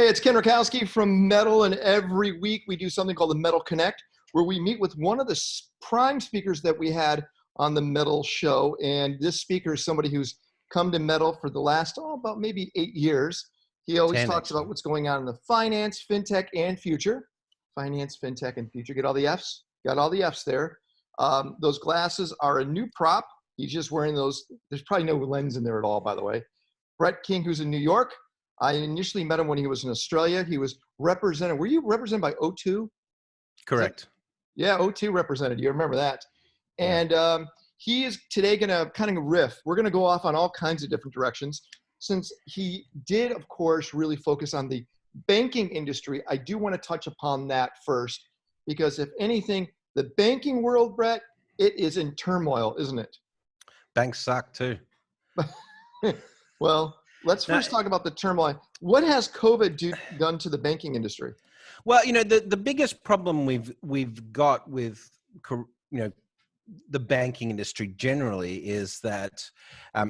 Hey, it's Ken Rakowski from Metal, and every week we do something called the Metal Connect, where we meet with one of the prime speakers that we had on the Metal show. And this speaker is somebody who's come to Metal for the last, about maybe 8 years. He always 10, talks actually. about what's going on in the finance, fintech, and future. Finance, fintech, and future. Get all the Fs? Got all the Fs there. Those glasses are a new prop. He's just wearing those. There's probably no lens in there at all, by the way. Brett King, who's in New York. I initially met him when he was in Australia. He was represented. Were you represented by O2? Correct. Yeah, O2 represented. You remember that. Yeah. And he is today going to kind of riff. We're going to go off on all kinds of different directions. Since he did, of course, really focus on the banking industry, I do want to touch upon that first. Because if anything, the banking world, Brett, it is in turmoil, isn't it? Banks suck too. Well, let's first talk about the turmoil. What has COVID done to the banking industry? Well, the biggest problem we've got with the banking industry generally is that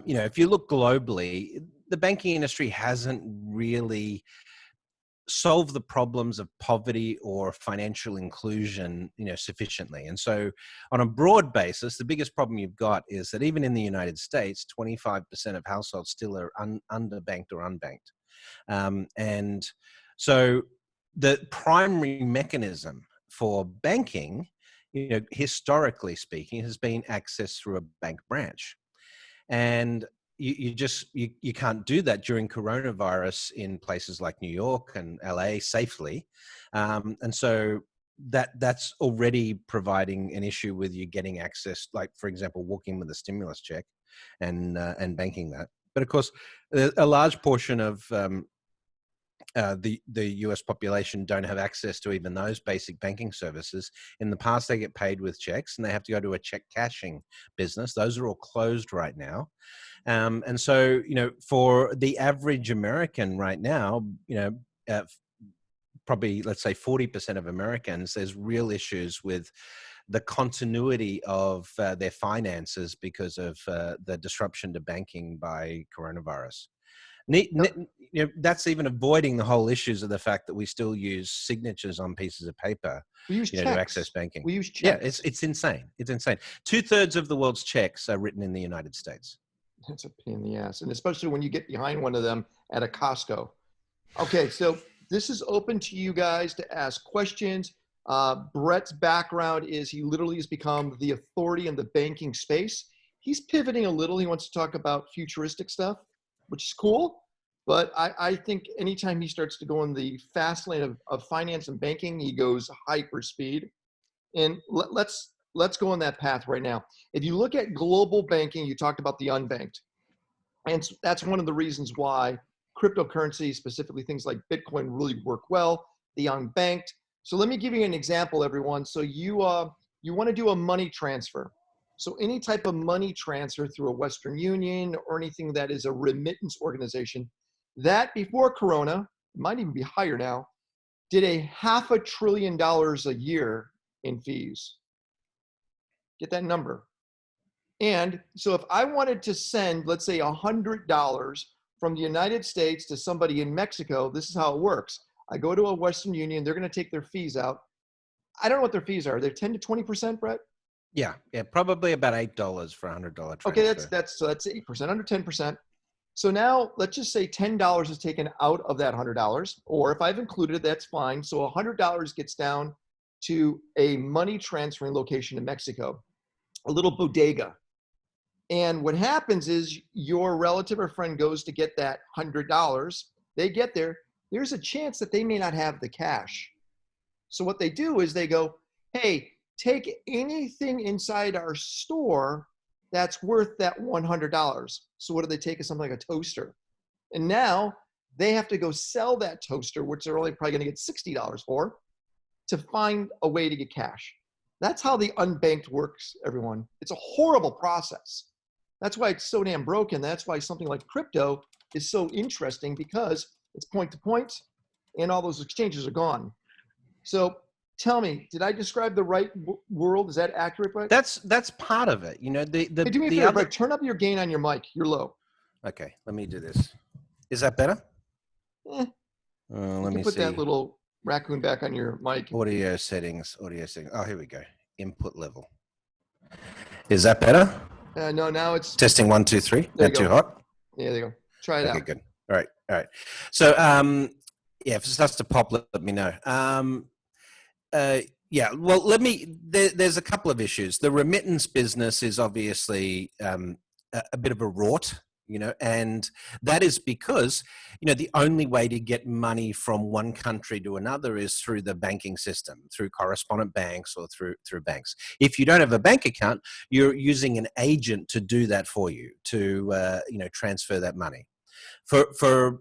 if you look globally, the banking industry hasn't really solve the problems of poverty or financial inclusion, sufficiently. And so on a broad basis, the biggest problem you've got is that even in the United States, 25% of households still are underbanked or unbanked. And so the primary mechanism for banking, historically speaking, has been access through a bank branch. And you can't do that during coronavirus in places like New York and LA safely, and so that's already providing an issue with you getting access, like for example, walking with a stimulus check and banking that. But of course, a large portion of the US population don't have access to even those basic banking services. In the past, they get paid with checks and they have to go to a check cashing business. Those are all closed right now. And so, for the average American right now, probably, let's say 40% of Americans, there's real issues with the continuity of their finances because of the disruption to banking by coronavirus. That's even avoiding the whole issues of the fact that we still use signatures on pieces of paper to access banking. We use checks. Yeah, it's insane. It's insane. 2/3 of the world's checks are written in the United States. That's a pain in the ass. And especially when you get behind one of them at a Costco. Okay, so this is open to you guys to ask questions. Brett's background is he literally has become the authority in the banking space. He's pivoting a little. He wants to talk about futuristic stuff, which is cool. But I think anytime he starts to go in the fast lane of finance and banking, he goes hyper speed. And let's go on that path right now. If you look at global banking, you talked about the unbanked. And that's one of the reasons why cryptocurrency, specifically things like Bitcoin, really work well, the unbanked. So let me give you an example, everyone. So you want to do a money transfer. So any type of money transfer through a Western Union or anything that is a remittance organization, that before Corona, it might even be higher now, did a $500 billion a year in fees. Get that number. And so if I wanted to send, let's say $100 from the United States to somebody in Mexico, this is how it works. I go to a Western Union, they're going to take their fees out. I don't know what their fees are. They're 10 to 20%, Brett? Yeah, probably about $8 for a $100 transfer. Okay, that's 8%, under 10%. So now let's just say $10 is taken out of that $100, or if I've included it, that's fine. So $100 gets down to a money transferring location in Mexico, a little bodega. And what happens is your relative or friend goes to get that $100. They get there. There's a chance that they may not have the cash. So what they do is they go, hey, take anything inside our store that's worth that $100. So what do they take? Is something like a toaster. And now they have to go sell that toaster, which they're only probably going to get $60 for, to find a way to get cash. That's how the unbanked works, everyone. It's a horrible process. That's why it's so damn broken. That's why something like crypto is so interesting, because it's point to point and all those exchanges are gone. So tell me, did I describe the right world? Is that accurate, Brett? That's part of it. Hey, do me a favor, Brett, turn up your gain on your mic. You're low. Okay, let me do this. Is that better? You Let can me put that see. little raccoon back on your mic. Audio settings. Audio settings. Oh, here we go. Input level. Is that better? No, now it's, Testing 1, 2, 3. there you Not too go. hot. Yeah, there you go. Try it Okay, out. good. All right. All right. So, yeah, if it starts to pop, let me know. Yeah, well, there's a couple of issues. The remittance business is obviously a bit of a rort, and that is because, the only way to get money from one country to another is through the banking system, through correspondent banks or through banks. If you don't have a bank account, you're using an agent to do that for you, to, transfer that money. For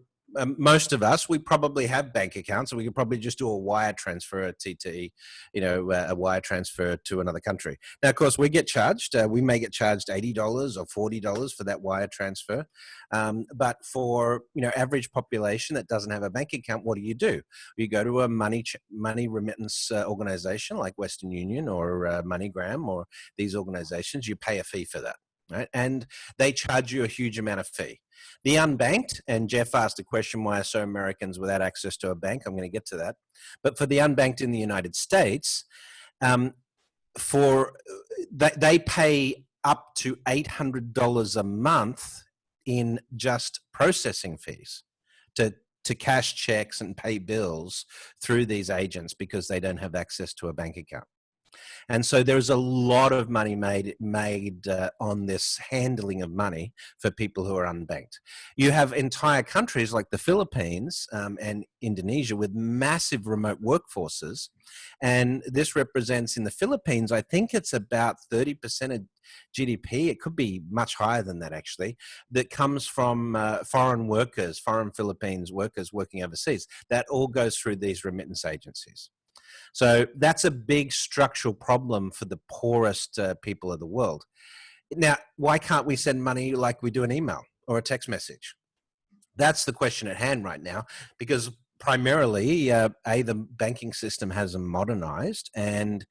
most of us, we probably have bank accounts, and we could probably just do a wire transfer, a TT, a wire transfer to another country. Now, of course, we get charged. We may get charged $80 or $40 for that wire transfer. But for average population that doesn't have a bank account, what do? You go to a money remittance organization like Western Union or MoneyGram or these organizations. You pay a fee for that, right? And they charge you a huge amount of fee. The unbanked, and Jeff asked a question, why are so Americans without access to a bank? I'm going to get to that. But for the unbanked in the United States, they pay up to $800 a month in just processing fees to cash checks and pay bills through these agents because they don't have access to a bank account. And so there's a lot of money made on this handling of money for people who are unbanked. You have entire countries like the Philippines and Indonesia with massive remote workforces. And this represents, in the Philippines, I think it's about 30% of GDP. It could be much higher than that, actually, that comes from foreign Philippines workers working overseas. That all goes through these remittance agencies. So that's a big structural problem for the poorest people of the world. Now, why can't we send money like we do an email or a text message? That's the question at hand right now, because primarily, the banking system hasn't modernized, and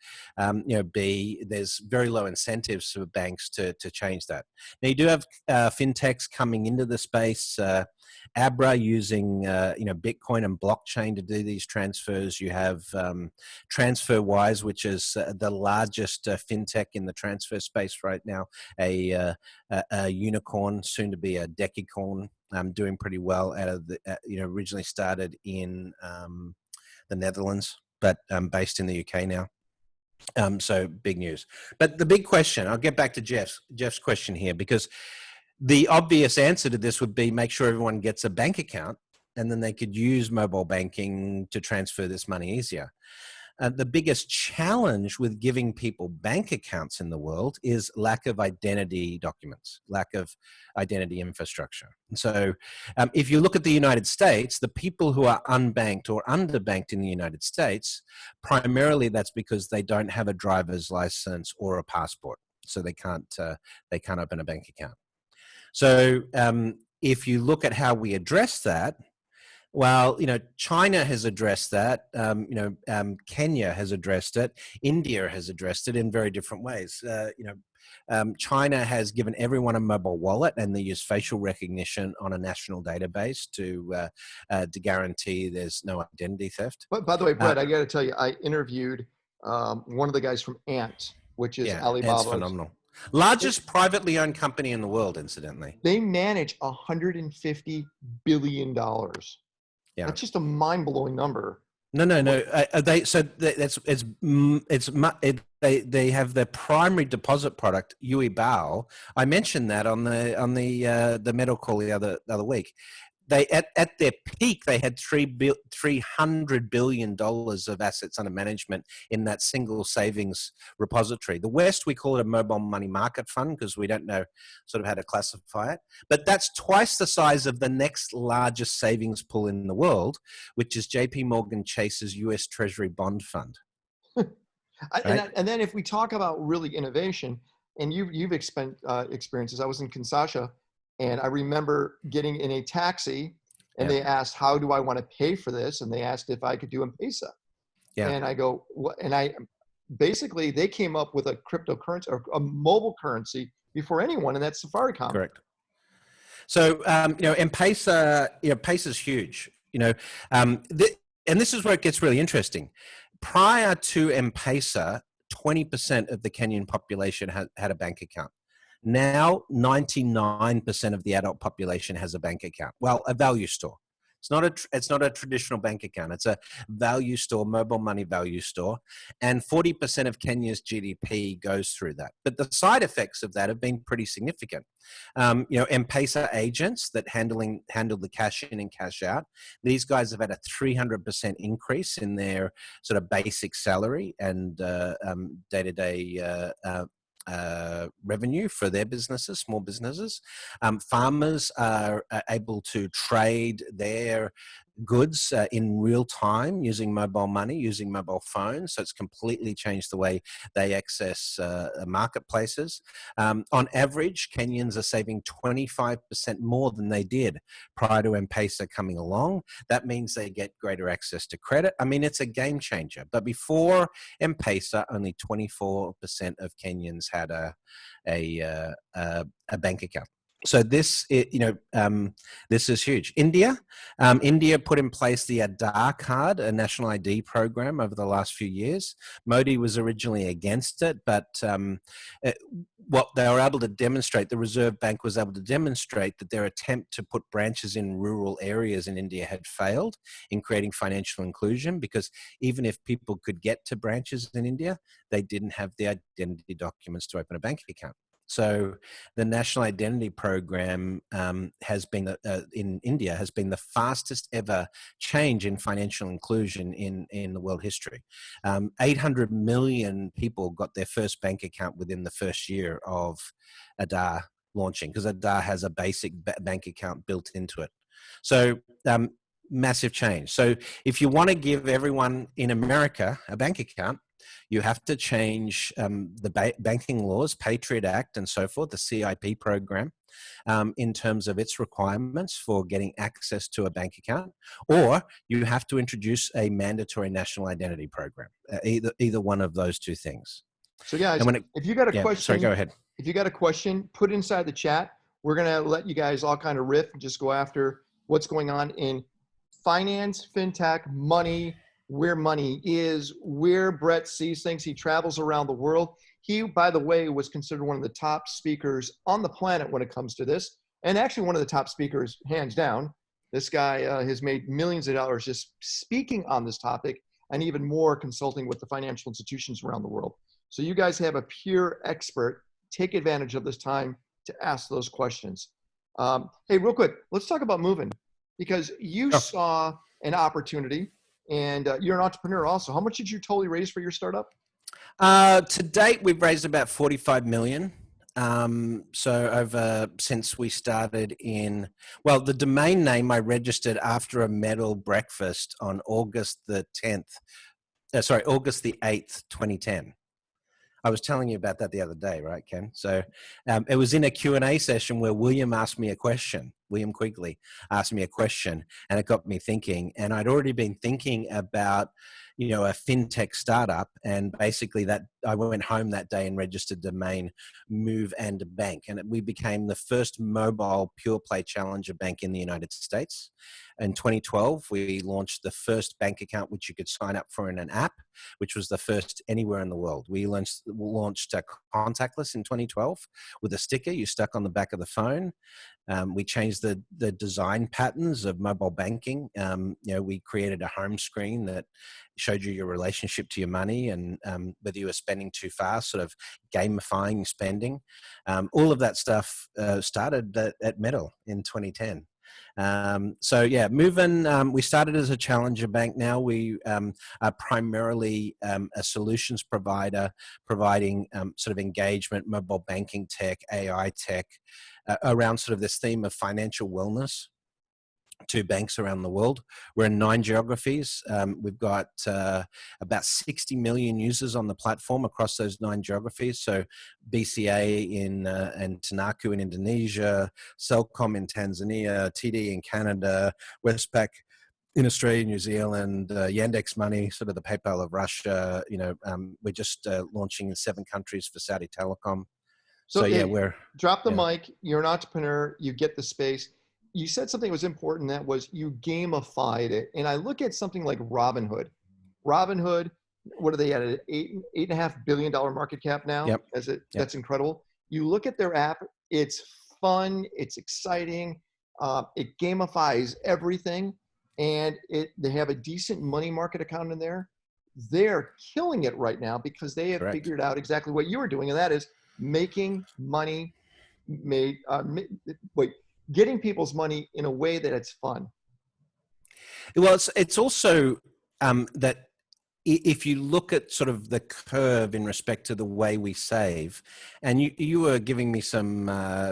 B, there's very low incentives for banks to change that. Now, you do have fintechs coming into the space. Abra using Bitcoin and blockchain to do these transfers. You have TransferWise, which is the largest fintech in the transfer space right now, a unicorn, soon to be a decacorn. Doing pretty well out of the, originally started in the Netherlands, but based in the UK now. So big news. But the big question, I'll get back to Jeff's question here, because the obvious answer to this would be make sure everyone gets a bank account, and then they could use mobile banking to transfer this money easier. The biggest challenge with giving people bank accounts in the world is lack of identity documents, lack of identity infrastructure. And so if you look at the United States, the people who are unbanked or underbanked in the United States, primarily that's because they don't have a driver's license or a passport. So they can't open a bank account. So if you look at how we address that, well, China has addressed that. Kenya has addressed it. India has addressed it in very different ways. China has given everyone a mobile wallet, and they use facial recognition on a national database to guarantee there's no identity theft. But by the way, Brett, I got to tell you, I interviewed one of the guys from Ant, which is Alibaba. Ant's phenomenal. Largest privately owned company in the world, incidentally. They manage $150 billion. Yeah. That's just a mind-blowing number. No. They have their primary deposit product, Yui Bao. I mentioned that on the metal call the other week. They at their peak, they had $300 billion of assets under management in that single savings repository. The West, we call it a mobile money market fund because we don't know sort of how to classify it. But that's twice the size of the next largest savings pool in the world, which is JP Morgan Chase's U.S. Treasury bond fund. Right? And then if we talk about really innovation, and you've experiences, I was in Kinshasa. And I remember getting in a taxi, and they asked, how do I want to pay for this? And they asked if I could do M-Pesa. Yeah. And I go, what? And basically they came up with a cryptocurrency or a mobile currency before anyone, and that's Safaricom. Correct. So, M-Pesa, M-Pesa is huge. You know, and this is where it gets really interesting. Prior to M-Pesa, 20% of the Kenyan population had a bank account. Now, 99% of the adult population has a bank account. Well, a value store. It's not a traditional bank account. It's a value store, mobile money value store, and 40% of Kenya's GDP goes through that. But the side effects of that have been pretty significant. M-Pesa agents that handle the cash in and cash out, these guys have had a 300% increase in their sort of basic salary and day-to-day revenue for their businesses, small businesses. Farmers are able to trade their goods in real time using mobile money, using mobile phones. So it's completely changed the way they access marketplaces. On average, Kenyans are saving 25% more than they did prior to M-Pesa coming along. That means they get greater access to credit. I mean, it's a game changer. But before M-Pesa, only 24% of Kenyans had a bank account. So this is huge. India put in place the Aadhaar card, a national ID program, over the last few years. Modi was originally against it, but what they were able to demonstrate, the Reserve Bank was able to demonstrate that their attempt to put branches in rural areas in India had failed in creating financial inclusion, because even if people could get to branches in India, they didn't have the identity documents to open a bank account. So the National Identity Program has been in India has been the fastest ever change in financial inclusion in the world history. 800 million people got their first bank account within the first year of Aadhaar launching, because Aadhaar has a basic bank account built into it. So massive change. So if you want to give everyone in America a bank account, you have to change the banking laws, Patriot Act and so forth, the CIP program, in terms of its requirements for getting access to a bank account, or you have to introduce a mandatory national identity program, either one of those two things. So guys, if you got a question, sorry, go ahead. If you got a question, put it inside the chat. We're going to let you guys all kind of riff and just go after what's going on in finance, fintech, money, where money is, where Brett sees things. He travels around the world. He, by the way, was considered one of the top speakers on the planet when it comes to this, and actually one of the top speakers, hands down. This guy has made millions of dollars just speaking on this topic, and even more consulting with the financial institutions around the world. So you guys have a pure expert. Take advantage of this time to ask those questions. Hey, real quick, let's talk about moving, because you saw an opportunity. And you're an entrepreneur also. How much did you totally raise for your startup? To date, we've raised about 45 million. Since we started the domain name I registered after a medal breakfast on August the 8th, 2010. I was telling you about that the other day, right, Ken? So it was in a Q&A session where William Quigley asked me a question, and it got me thinking. And I'd already been thinking about, a fintech startup, and basically that I went home that day and registered domain Move and Bank, and we became the first mobile pure play challenger bank in the United States. In 2012, we launched the first bank account which you could sign up for in an app, which was the first anywhere in the world. We launched contactless in 2012 with a sticker you stuck on the back of the phone. We changed the design patterns of mobile banking. We created a home screen that showed you your relationship to your money, and whether you were spending too fast, sort of gamifying spending. All of that stuff started at Metal in 2010. Movin', we started as a challenger bank. Now we are primarily a solutions provider, providing sort of engagement, mobile banking tech, AI tech, around sort of this theme of financial wellness to banks around the world. We're in 9 geographies. We've got about 60 million users on the platform across those 9 geographies. So BCA and Tenaku in Indonesia, Celcom in Tanzania, TD in Canada, Westpac in Australia, New Zealand, Yandex Money, sort of the PayPal of Russia. We're just launching in 7 countries for Saudi Telecom. So we're drop the mic. You're an entrepreneur. You get the space. you said something that was important. That was you gamified it. And I look at something like Robinhood. Robinhood, what are they at? An $8.5 billion market cap now? Yep. As it, Yep. that's incredible. You look at their app, it's fun, it's exciting, it gamifies everything, and they have a decent money market account in there. They're killing it right now because they have Correct. figured out exactly what you were doing, and that is making money made wait getting people's money in a way that it's fun. Well, it's also that if you look at sort of the curve in respect to the way we save, and you were giving me some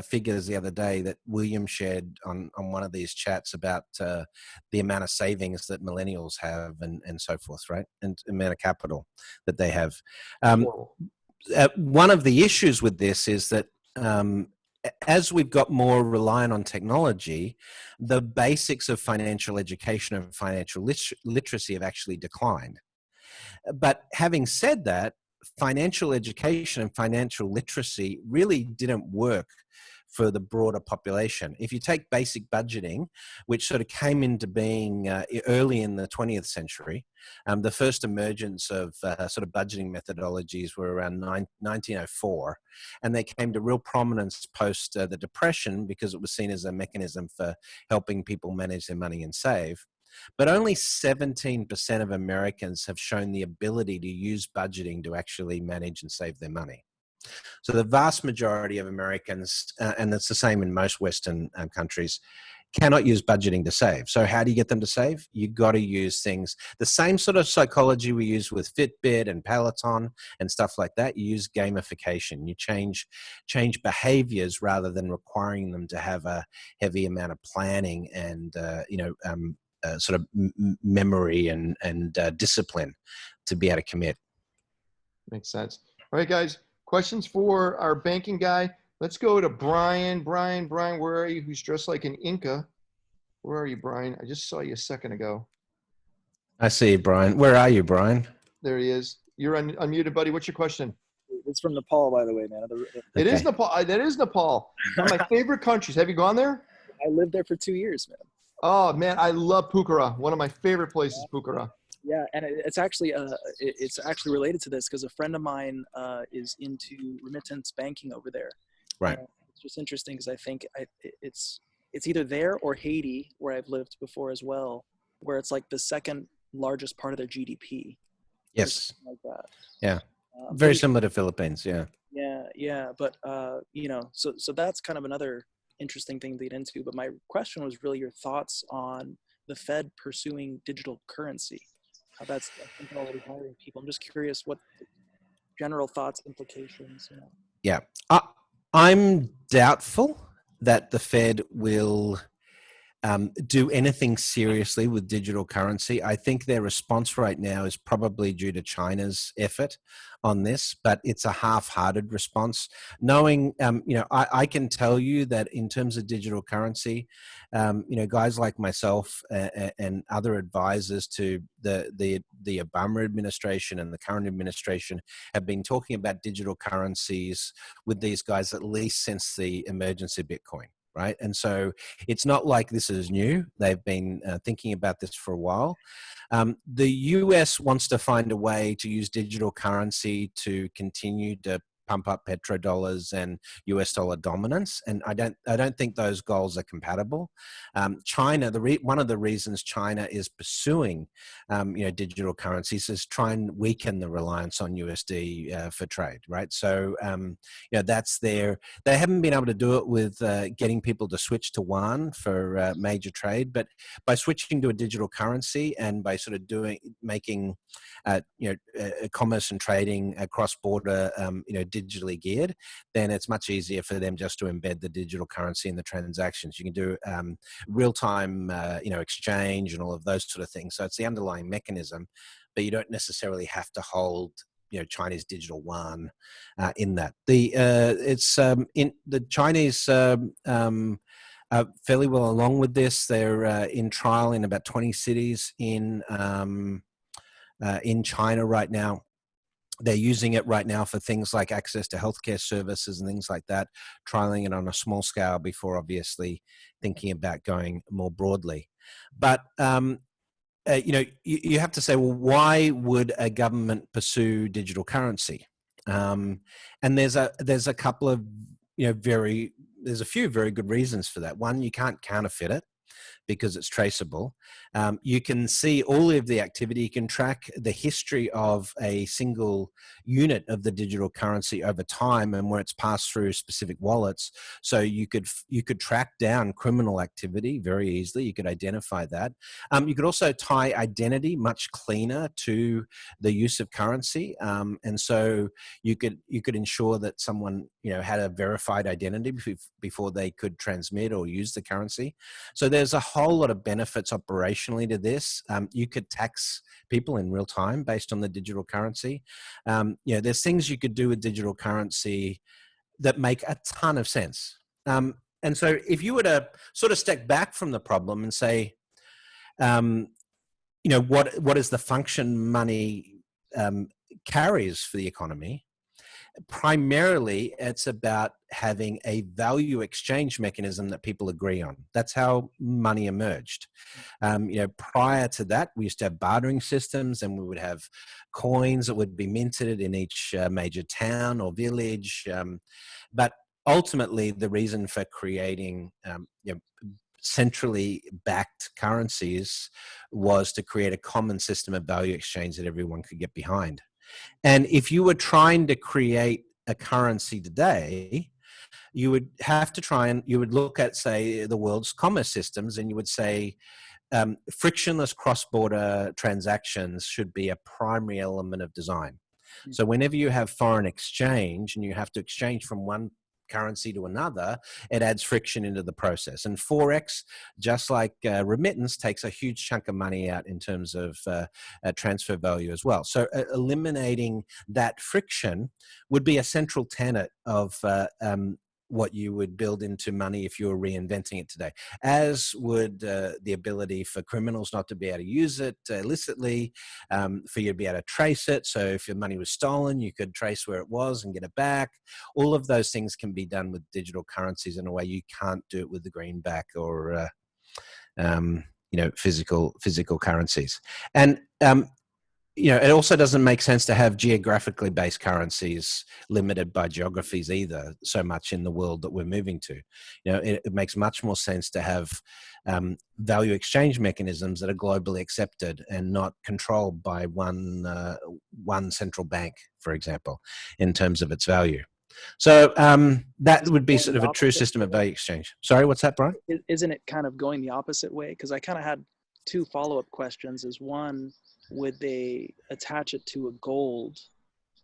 figures the other day that William shared on one of these chats about the amount of savings that millennials have and so forth, right? And the amount of capital that they have. One of the issues with this is that as we've got more reliant on technology, the basics of financial education and financial literacy have actually declined. But having said that, financial education and financial literacy really didn't work for the broader population. If you take basic budgeting, which sort of came into being early in the 20th century, the first emergence of sort of budgeting methodologies were around 1904, and they came to real prominence post the Depression because it was seen as a mechanism for helping people manage their money and save. But only 17% of Americans have shown the ability to use budgeting to actually manage and save their money. So the vast majority of Americans, and it's the same in most Western countries, cannot use budgeting to save. So how do you get them to save? You got to use things, the same sort of psychology we use with Fitbit and Peloton and stuff like that. You use gamification. You change behaviors rather than requiring them to have a heavy amount of planning and sort of memory and discipline to be able to commit. Makes sense. All right, guys. Questions for our banking guy. Let's go to Brian. Brian, where are you? Who's dressed like an Inca? Where are you, Brian? I just saw you a second ago. I see you, Brian. Where are you, Brian? There he is. You're unmuted, buddy. What's your question? It's from Nepal, by the way, man. It is Nepal. That is Nepal. One of my favorite countries. Have you gone there? I lived there for 2 years, man. Oh, man. I love Pokhara. One of my favorite places, Pokhara. Yeah, and it's actually related to this because a friend of mine is into remittance banking over there. Right. It's just interesting because I think it's either there or Haiti, where I've lived before as well, where it's like the second largest part of their GDP. Yes. Like that. Yeah. Very similar to Philippines. Yeah. Yeah. But so that's kind of another interesting thing to get into. But my question was really your thoughts on the Fed pursuing digital currency. How that's already hiring people. I'm just curious what general thoughts, implications. Yeah. I'm doubtful that the Fed will do anything seriously with digital currency. I think their response right now is probably due to China's effort on this, but it's a half-hearted response. Knowing, I can tell you that in terms of digital currency, guys like myself and other advisors to the Obama administration and the current administration have been talking about digital currencies with these guys at least since the emergence of Bitcoin. Right. And so it's not like this is new. They've been thinking about this for a while. The US wants to find a way to use digital currency to continue to pump up petrodollars and US dollar dominance. And I don't think those goals are compatible. China, one of the reasons China is pursuing, digital currencies is try and weaken the reliance on USD for trade, right? So, that's they haven't been able to do it with getting people to switch to yuan for major trade, but by switching to a digital currency and by sort of making commerce and trading across border, digitally geared, then it's much easier for them just to embed the digital currency in the transactions. You can do real-time, exchange and all of those sort of things. So it's the underlying mechanism, but you don't necessarily have to hold Chinese digital yuan in that. In the Chinese fairly well along with this. They're in trial in about 20 cities in China right now. They're using it right now for things like access to healthcare services and things like that, trialing it on a small scale before obviously thinking about going more broadly. But you have to say, well, why would a government pursue digital currency? And there's a couple of there's a few very good reasons for that. One, you can't counterfeit it because it's traceable. You can see all of the activity. You can track the history of a single unit of the digital currency over time and where it's passed through specific wallets. So you could track down criminal activity very easily. You could identify that. You could also tie identity much cleaner to the use of currency, and so you could ensure that someone had a verified identity before they could transmit or use the currency. So there's a whole lot of benefits operationally to this. You could tax people in real time based on the digital currency. There's things you could do with digital currency that make a ton of sense. And so if you were to sort of step back from the problem and say, what is the function money carries for the economy? Primarily, it's about having a value exchange mechanism that people agree on. That's how money emerged. Prior to that, we used to have bartering systems, and we would have coins that would be minted in each major town or village. But ultimately, the reason for creating centrally backed currencies was to create a common system of value exchange that everyone could get behind. And if you were trying to create a currency today, you would have to you would look at, say, the world's commerce systems, and you would say frictionless cross-border transactions should be a primary element of design. So whenever you have foreign exchange and you have to exchange from one currency to another, it adds friction into the process. And Forex, just like remittance, takes a huge chunk of money out in terms of transfer value as well. So eliminating that friction would be a central tenet of what you would build into money if you were reinventing it today, as would the ability for criminals not to be able to use it illicitly, for you to be able to trace it. So if your money was stolen, you could trace where it was and get it back. All of those things can be done with digital currencies in a way you can't do it with the greenback or physical currencies. And it also doesn't make sense to have geographically based currencies limited by geographies either so much in the world that we're moving to. It makes much more sense to have value exchange mechanisms that are globally accepted and not controlled by one central bank, for example, in terms of its value. So that would be sort of a true system of value exchange. Sorry, what's that, Brian? Isn't it kind of going the opposite way? Because I kind of had two follow-up questions. Is one, would they attach it to a gold,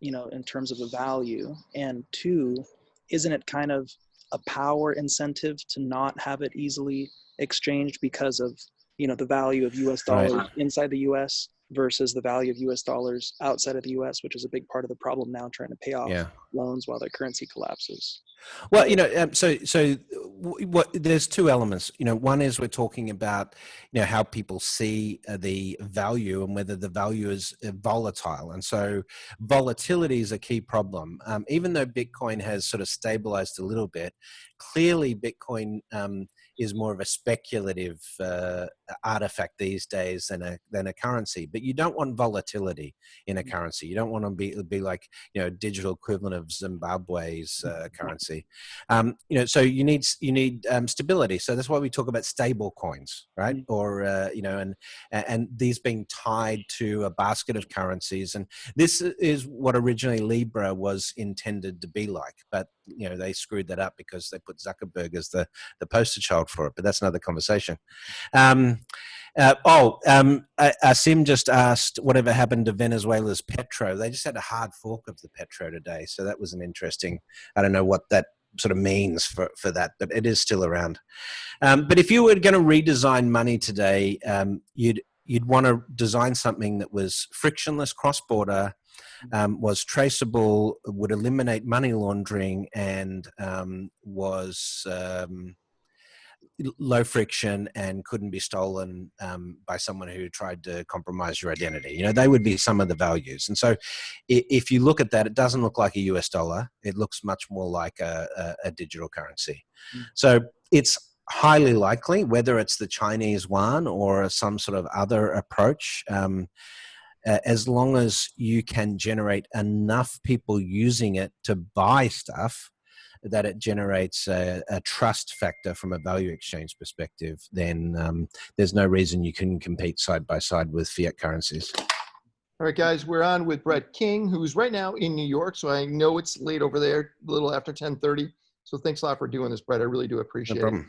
in terms of a value? And two, isn't it kind of a power incentive to not have it easily exchanged because of, the value of US dollars inside the US versus the value of US dollars outside of the US, which is a big part of the problem now, trying to pay off loans while their currency collapses? Well, there's two elements. One is we're talking about, how people see the value and whether the value is volatile. And so volatility is a key problem. Even though Bitcoin has sort of stabilized a little bit, clearly Bitcoin is more of a speculative artifact these days than a currency. But you don't want volatility in a currency. You don't want to be like, digital equivalent of Zimbabwe's currency. So you need stability. So that's why we talk about stable coins, right? Or and these being tied to a basket of currencies. And this is what originally Libra was intended to be like, but they screwed that up because they put Zuckerberg as the poster child for it. But that's another conversation. Asim just asked whatever happened to Venezuela's Petro. They just had a hard fork of the Petro today. So that was an interesting, I don't know what that sort of means for that, but it is still around. But if you were going to redesign money today, you'd want to design something that was frictionless, cross-border, was traceable, would eliminate money laundering, and was low friction and couldn't be stolen by someone who tried to compromise your identity. They would be some of the values. And so if you look at that, it doesn't look like a US dollar. It looks much more like a digital currency. So it's highly likely, whether it's the Chinese yuan or some sort of other approach, as long as you can generate enough people using it to buy stuff, that it generates a trust factor from a value exchange perspective, then there's no reason you couldn't compete side by side with fiat currencies. All right, guys, we're on with Brett King, who's right now in New York. So I know it's late over there, a little after 10:30. So thanks a lot for doing this, Brett. I really do appreciate it.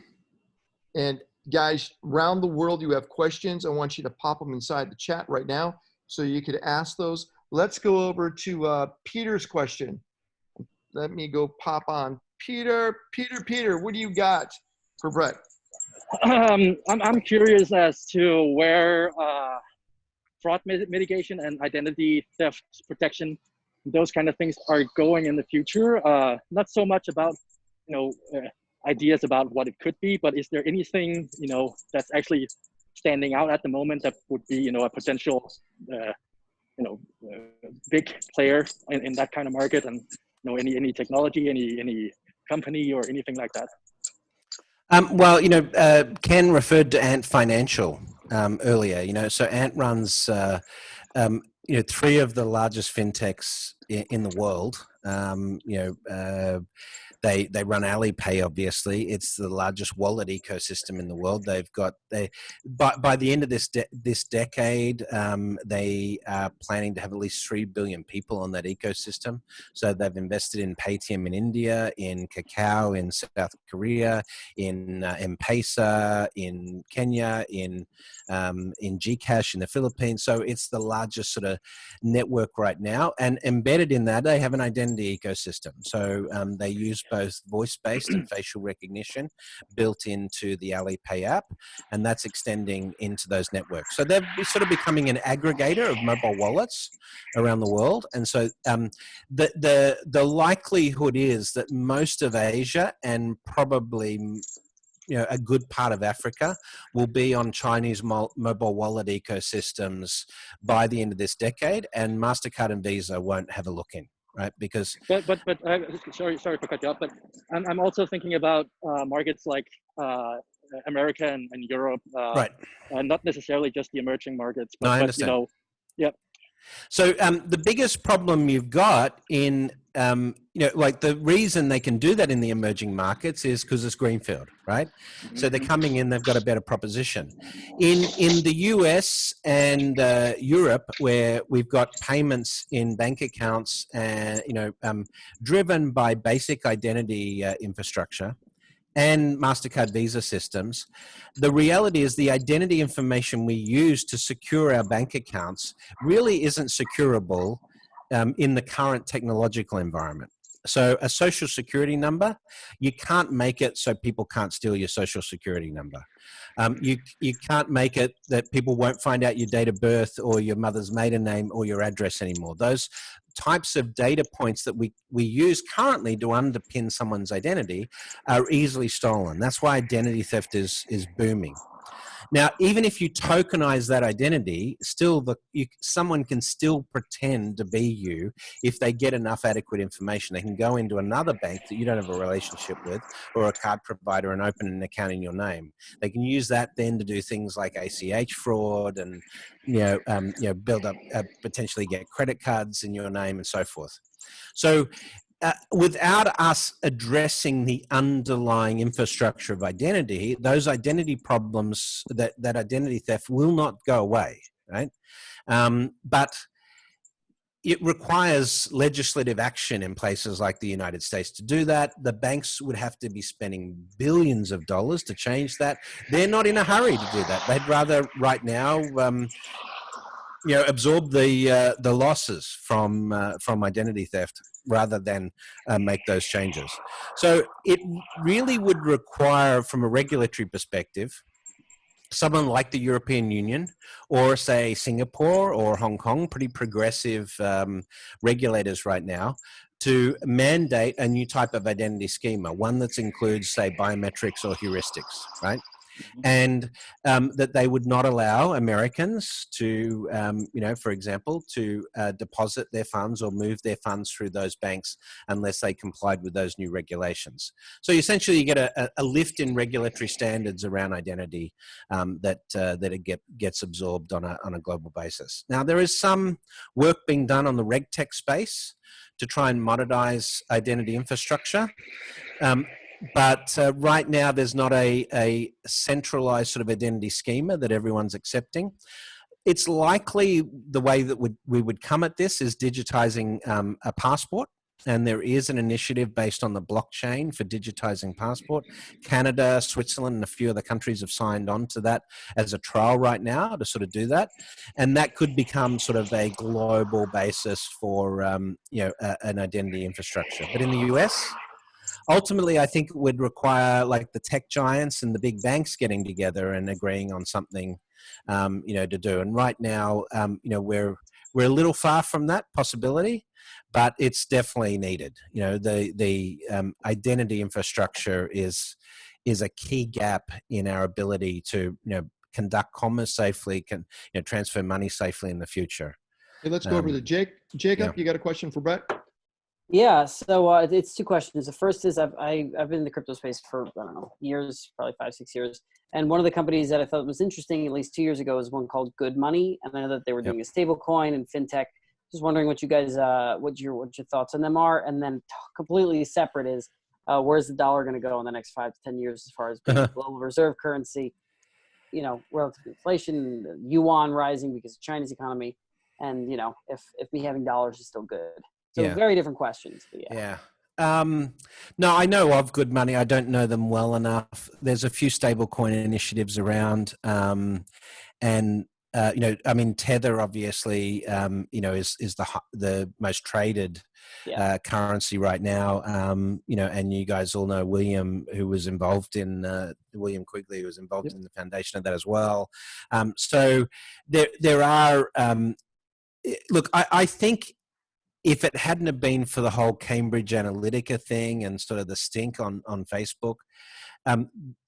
And guys, around the world, you have questions. I want you to pop them inside the chat right now so you could ask those. Let's go over to Peter's question. Let me go pop on Peter, what do you got for Brett? I'm curious as to where fraud mitigation and identity theft protection, those kind of things are going in the future. Not so much about, ideas about what it could be, but is there anything, that's actually standing out at the moment that would be, a potential, big player in that kind of market, and any technology, any company or anything like that? Ken referred to Ant Financial earlier. So Ant runs, 3 of the largest fintechs in the world. They run Alipay, obviously. It's the largest wallet ecosystem in the world. By the end of this decade, they are planning to have at least 3 billion people on that ecosystem. So they've invested in Paytm in India, in Kakao in South Korea, in M-Pesa in Kenya, in Gcash in the Philippines. So it's the largest sort of network right now. And embedded in that, they have an identity ecosystem. So they use both voice-based and facial recognition built into the Alipay app, and that's extending into those networks. So they're sort of becoming an aggregator of mobile wallets around the world. And so the likelihood is that most of Asia and probably a good part of Africa will be on Chinese mobile wallet ecosystems by the end of this decade, and MasterCard and Visa won't have a look in. Right, because but sorry for cutting you off, but I'm also thinking about markets like America and Europe, right? Not necessarily just the emerging markets, but, no, I understand. Yep. So the biggest problem you've got in, the reason they can do that in the emerging markets is because it's greenfield, right? So they're coming in, they've got a better proposition. In the US and Europe, where we've got payments in bank accounts, driven by basic identity infrastructure and MasterCard Visa systems, the reality is the identity information we use to secure our bank accounts really isn't securable in the current technological environment. So a social security number, you can't make it so people can't steal your social security number. You can't make it that people won't find out your date of birth or your mother's maiden name or your address anymore. Those types of data points that we use currently to underpin someone's identity are easily stolen. That's why identity theft is booming. Now, even if you tokenize that identity, someone can still pretend to be you if they get enough adequate information. They can go into another bank that you don't have a relationship with, or a card provider, and open an account in your name. They can use that then to do things like ACH fraud and build up, potentially get credit cards in your name and so forth. So without us addressing the underlying infrastructure of identity, those identity problems, that identity theft will not go away, right? But it requires legislative action in places like the United States to do that. The banks would have to be spending billions of dollars to change that. They're not in a hurry to do that. They'd rather right now absorb the losses from identity theft rather than make those changes. So it really would require, from a regulatory perspective, someone like the European Union or say Singapore or Hong Kong, pretty progressive regulators right now, to mandate a new type of identity schema, one that includes, say, biometrics or heuristics, right? And that they would not allow Americans to, for example, to deposit their funds or move their funds through those banks unless they complied with those new regulations. So essentially, you get a lift in regulatory standards around identity that it gets absorbed on a global basis. Now, there is some work being done on the RegTech space to try and modernize identity infrastructure. But right now, there's not a centralized sort of identity schema that everyone's accepting. It's likely the way that we would come at this is digitizing a passport. And there is an initiative based on the blockchain for digitizing passport. Canada, Switzerland, and a few other countries have signed on to that as a trial right now to sort of do that. And that could become sort of a global basis for, an identity infrastructure. But in the US, ultimately, I think it would require like the tech giants and the big banks getting together and agreeing on something, to do. And right now, we're a little far from that possibility, but it's definitely needed. The identity infrastructure is a key gap in our ability to conduct commerce safely, transfer money safely in the future. Okay, let's go over to Jacob. Yeah. You got a question for Brett? Yeah, so it's two questions. The first is I've been in the crypto space for, I don't know, years, probably 5-6 years. And one of the companies that I thought was interesting, at least 2 years ago, was one called Good Money. And I know that they were doing a stable coin and fintech. Just wondering what you guys, what your thoughts on them are. And then completely separate is where's the dollar going to go in the next 5 to 10 years as far as being a global reserve currency, relative to inflation, yuan rising because of China's economy. And, if me having dollars is still good. So very different questions. But yeah. No, I know of Good Money. I don't know them well enough. There's a few stablecoin initiatives around, Tether obviously, is the most traded currency right now. And you guys all know William, who was involved in William Quigley, who was involved in the foundation of that as well. So there are. Look, I think, if it hadn't have been for the whole Cambridge Analytica thing and sort of the stink on Facebook,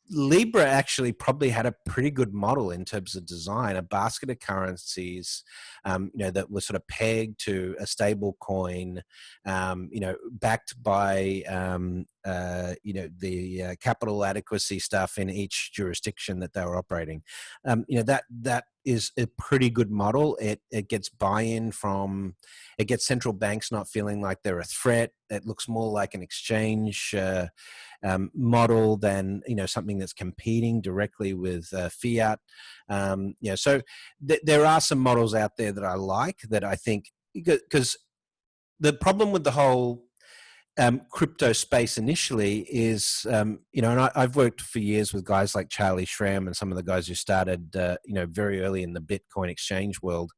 Libra actually probably had a pretty good model in terms of design, a basket of currencies, that was sort of pegged to a stable coin, backed by, the capital adequacy stuff in each jurisdiction that they were operating. That is a pretty good model. It gets buy-in it gets central banks not feeling like they're a threat. It looks more like an exchange model than something that's competing directly with fiat. So there are some models out there that I like, that I think, because the problem with the whole crypto space initially is, and I've worked for years with guys like Charlie Schramm and some of the guys who started, very early in the Bitcoin exchange world.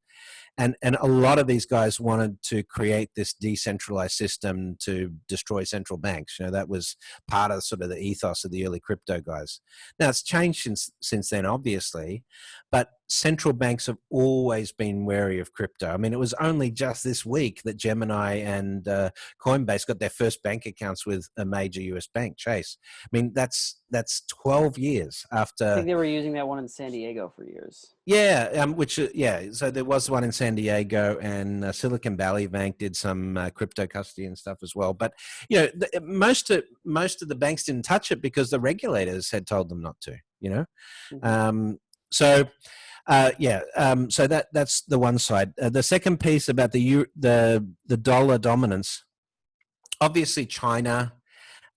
And a lot of these guys wanted to create this decentralized system to destroy central banks. That was part of sort of the ethos of the early crypto guys. Now, it's changed since then, obviously, but central banks have always been wary of crypto. I mean, it was only just this week that Gemini and Coinbase got their first bank accounts with a major US bank, Chase. I mean, that's 12 years after. I think they were using that one in San Diego for years. Yeah, so there was one in San Diego, and Silicon Valley Bank did some crypto custody and stuff as well. But most of the banks didn't touch it because the regulators had told them not to. Mm-hmm. So that's the one side. The second piece about the dollar dominance. Obviously, China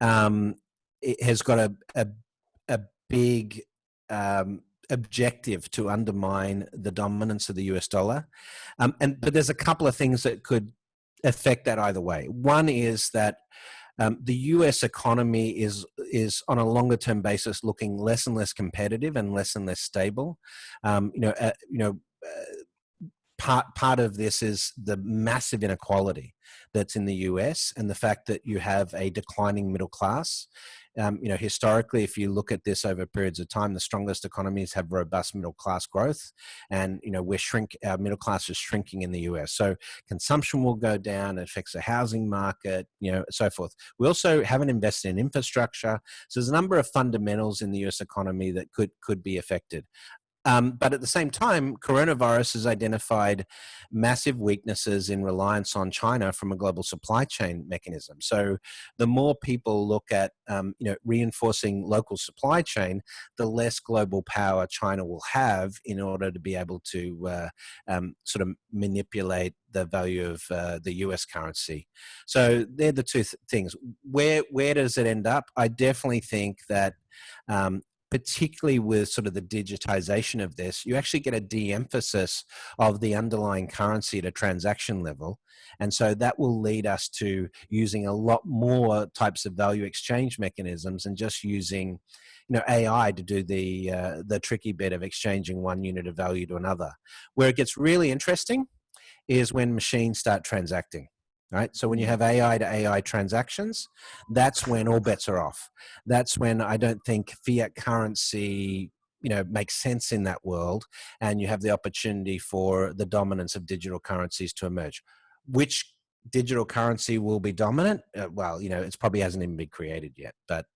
it has got a big objective to undermine the dominance of the US dollar, but there's a couple of things that could affect that either way. One is that the US economy is on a longer term basis looking less and less competitive and less stable. Part of this is the massive inequality that's in the US, and the fact that you have a declining middle class. Historically, if you look at this over periods of time, the strongest economies have robust middle class growth, and our middle class is shrinking in the US. So consumption will go down. It affects the housing market, so forth. We also haven't invested in infrastructure, so there's a number of fundamentals in the US economy that could be affected. But at the same time, coronavirus has identified massive weaknesses in reliance on China from a global supply chain mechanism. So the more people look at, reinforcing local supply chain, the less global power China will have in order to be able to sort of manipulate the value of the US currency. So they're the two things. Where does it end up? I definitely think that particularly with sort of the digitization of this, you actually get a de-emphasis of the underlying currency at a transaction level. And so that will lead us to using a lot more types of value exchange mechanisms and just using AI to do the tricky bit of exchanging one unit of value to another. Where it gets really interesting is when machines start transacting. Right. So when you have AI to AI transactions, that's when all bets are off. That's when I don't think fiat currency, makes sense in that world. And you have the opportunity for the dominance of digital currencies to emerge. Which digital currency will be dominant? Well, it probably hasn't even been created yet. But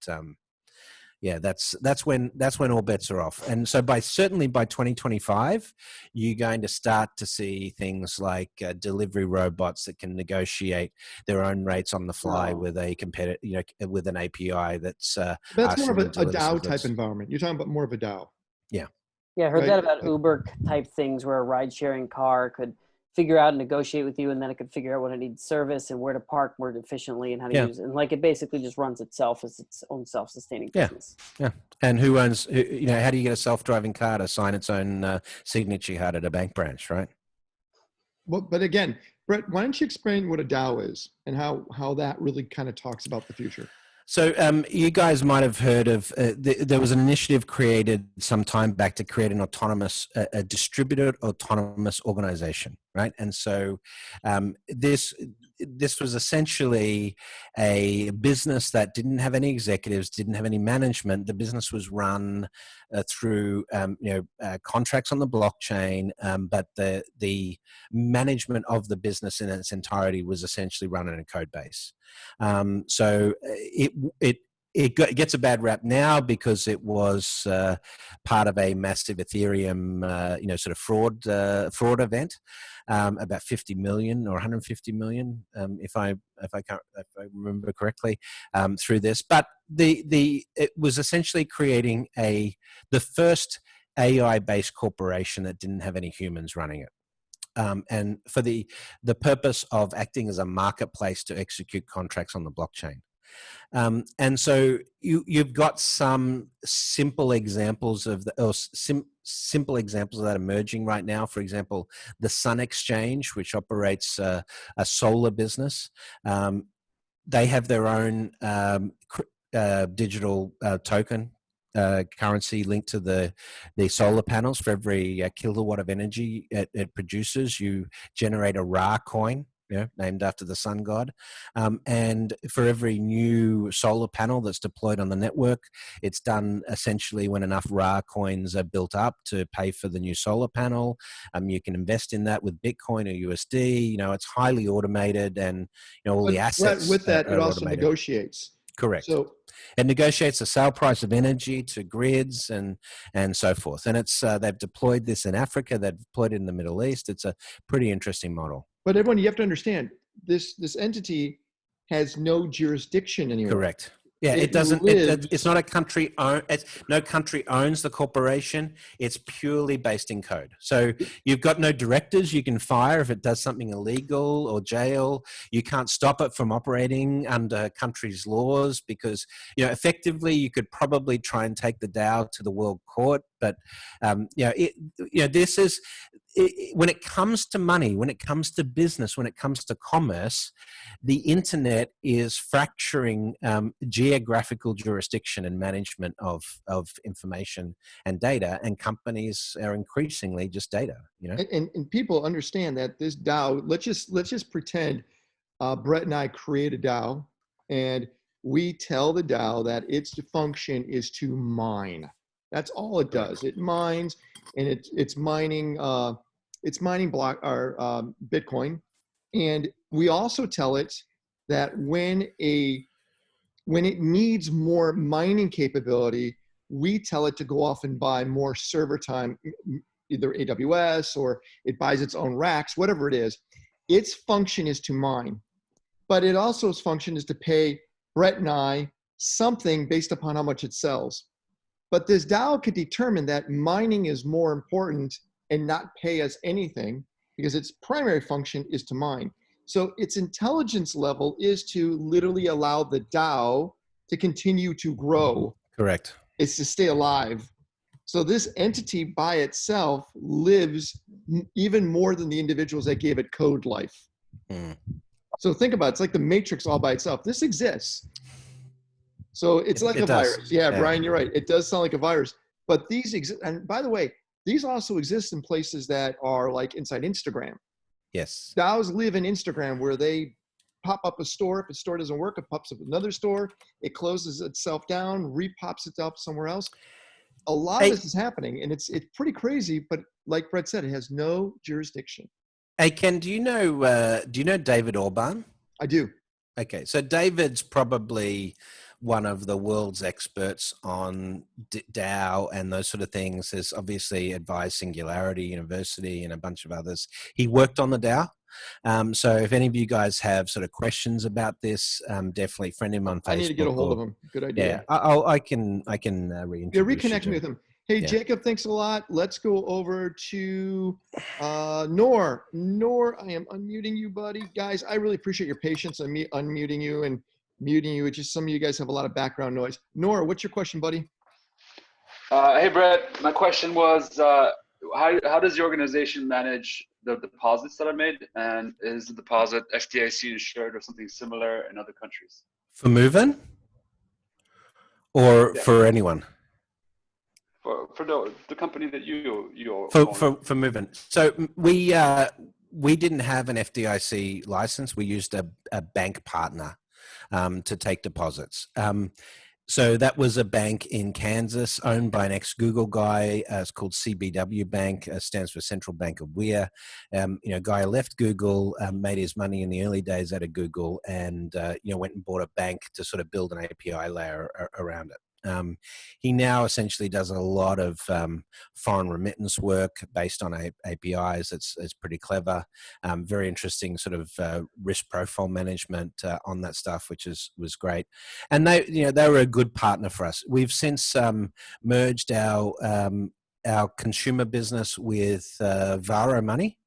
yeah, that's when all bets are off. And so certainly by 2025, you're going to start to see things like delivery robots that can negotiate their own rates on the fly with a competitor, with an API that's. That's more of a DAO type environment. You're talking about more of a DAO. Yeah. Yeah, I heard that about Uber type things where a ride sharing car could figure out and negotiate with you, and then it could figure out when it needs service and where to park more efficiently and how to use it. And it basically just runs itself as its own self-sustaining business. Yeah. And who owns, how do you get a self-driving car to sign its own signature card at a bank branch, right? Well, but again, Brett, why don't you explain what a DAO is and how that really kind of talks about the future? So you guys might have heard of, there was an initiative created some time back to create an a distributed autonomous organization, right? And so this was essentially a business that didn't have any executives, didn't have any management. The business was run through contracts on the blockchain, but the management of the business in its entirety was essentially run in a code base. So it gets a bad rap now because it was part of a massive Ethereum, sort of fraud event, about 50 million or 150 million, if I remember correctly, through this. But it was essentially creating the first AI-based corporation that didn't have any humans running it. And for the purpose of acting as a marketplace to execute contracts on the blockchain. And so you've got some simple examples of simple examples of that emerging right now. For example, the Sun Exchange, which operates a solar business. They have their own digital token. Currency linked to the solar panels. For every kilowatt of energy it produces, you generate a Ra coin, named after the sun god. And for every new solar panel that's deployed on the network, it's done essentially when enough Ra coins are built up to pay for the new solar panel. You can invest in that with Bitcoin or USD. It's highly automated, and all the assets. With that, it also negotiates. Correct. So it negotiates the sale price of energy to grids and so forth. And it's they've deployed this in Africa. They've deployed it in the Middle East. It's a pretty interesting model. But everyone, you have to understand, this entity has no jurisdiction anywhere. Correct. Yeah, it doesn't. It's not a country. No country owns the corporation. It's purely based in code. So you've got no directors you can fire if it does something illegal, or jail. You can't stop it from operating under country's laws because effectively you could probably try and take the DAO to the World Court. But this is. When it comes to money, when it comes to business, when it comes to commerce, the internet is fracturing geographical jurisdiction and management of information and data, and companies are increasingly just data. And people understand that this DAO. Let's just pretend Brett and I create a DAO, and we tell the DAO that its function is to mine. That's all it does. It mines, and it's mining block or Bitcoin. And we also tell it that when it needs more mining capability, we tell it to go off and buy more server time, either AWS or it buys its own racks, whatever it is. Its function is to mine, but it also its function is to pay Brett and I something based upon how much it sells. But this DAO could determine that mining is more important and not pay us anything because its primary function is to mine. So its intelligence level is to literally allow the DAO to continue to grow. Correct. It's to stay alive. So this entity by itself lives even more than the individuals that gave it code life. So think about it. It's like the Matrix all by itself. This exists. So it's like a virus. Yeah, Brian, you're right. It does sound like a virus. But these exist. And by the way, these also exist in places that are like inside Instagram. Yes. DAOs live in Instagram where they pop up a store. If a store doesn't work, it pops up another store. It closes itself down, repops itself somewhere else. A lot of this is happening, and it's pretty crazy. But like Brett said, it has no jurisdiction. Hey, Ken, do you know David Orban? I do. Okay, so David's probably one of the world's experts on DAO and those sort of things. Has obviously advised Singularity University and a bunch of others. He worked on the DAO. So if any of you guys have sort of questions about this, definitely friend him on Facebook. I need to get a hold of him. Good idea. Yeah, I can reintroduce. Yeah, reconnect me with him. Hey, Yeah. Jacob, thanks a lot. Let's go over to Noor. Noor, I am unmuting you, buddy. Guys, I really appreciate your patience on me unmuting you and muting you. It's just some of you guys have a lot of background noise. Noor, what's your question, buddy? Hey, Brett. My question was, how does the organization manage the deposits that are made? And is the deposit FDIC insured or something similar in other countries? For Movin? Or for anyone? For the company that you for Movin. So we didn't have an FDIC license. We used a bank partner to take deposits. So that was a bank in Kansas owned by an ex-Google guy. It's called CBW Bank. Stands for Central Bank of Weir. Guy left Google, made his money in the early days out of Google, and went and bought a bank to sort of build an API layer around it. He now essentially does a lot of foreign remittance work based on APIs. It's pretty clever. Very interesting sort of risk profile management on that stuff, which was great. And they were a good partner for us. We've since merged our consumer business with Varo Money.